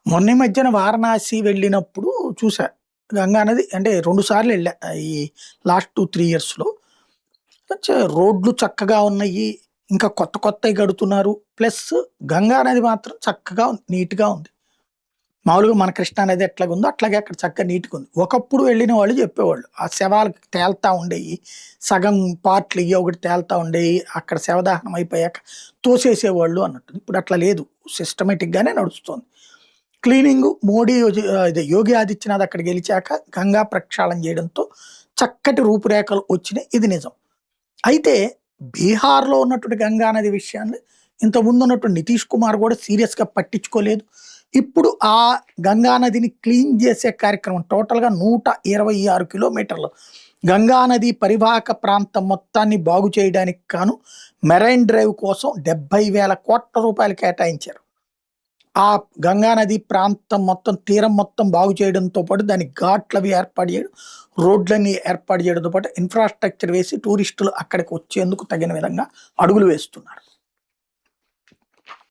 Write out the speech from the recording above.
మొన్న ఈ మధ్యన వారణాసి వెళ్ళినప్పుడు చూసా. గంగా నది అంటే 2 సార్లు ఎళ్ళా. ఈ లాస్ట్ 2, 3 ఇయర్స్‌లో. రోడ్లు చక్కగా ఉన్నాయి. ఇంకా కొత్త కొత్తయి కడుతున్నారు. ప్లస్ గంగా నది మాత్రం చక్కగా నీట్‌గా ఉంది. మామూలుగా మన కృష్ణా నది ఎట్లాగుందో అట్లాగే అక్కడ చక్కగా నీట్‌గుంది. ఒకప్పుడు వెళ్ళిన వాళ్ళు చెప్పేవాళ్ళు. ఆ శవాలు తేలుతా ఉండేయి. సగం పార్ట్‌లు ఒకటి తేలుతా ఉండేయి. అక్కడ శవదహనం అయిపోయాక తోసేసేవాళ్ళు అన్నట్టు. ఇప్పుడు అట్లా లేదు. సిస్టమాటిక్‌గానే నడుస్తోంది. క్లీనింగు మోడీ ఇది యోగి ఆదిత్యనాథ్ అక్కడ గెలిచాక గంగా ప్రక్షాళన చేయడంతో చక్కటి రూపురేఖలు వచ్చినాయి. ఇది నిజం. అయితే బీహార్‌లో ఉన్నటువంటి గంగా నది విషయాన్ని ఇంతకుముందు ఉన్నటువంటి నితీష్ కుమార్ కూడా సీరియస్‌గా పట్టించుకోలేదు. ఇప్పుడు ఆ గంగా నదిని క్లీన్ చేసే కార్యక్రమం టోటల్‌గా 126 కిలోమీటర్లు గంగా నది పరివాహక ప్రాంతం మొత్తాన్ని బాగు చేయడానికి గాను మెరైన్ డ్రైవ్ కోసం 70,000 కోట్ల రూపాయలు కేటాయించారు. ఆ గంగా నది ప్రాంతం మొత్తం తీరం మొత్తం బాగు చేయడంతో పాటు దానికి ఘాట్లవి ఏర్పాటు చేయడం, రోడ్లన్నీ ఏర్పాటు చేయడంతో పాటు ఇన్‌ఫ్రాస్ట్రక్చర్ వేసి టూరిస్టులు అక్కడికి వచ్చేందుకు తగిన విధంగా అడుగులు వేస్తున్నారు.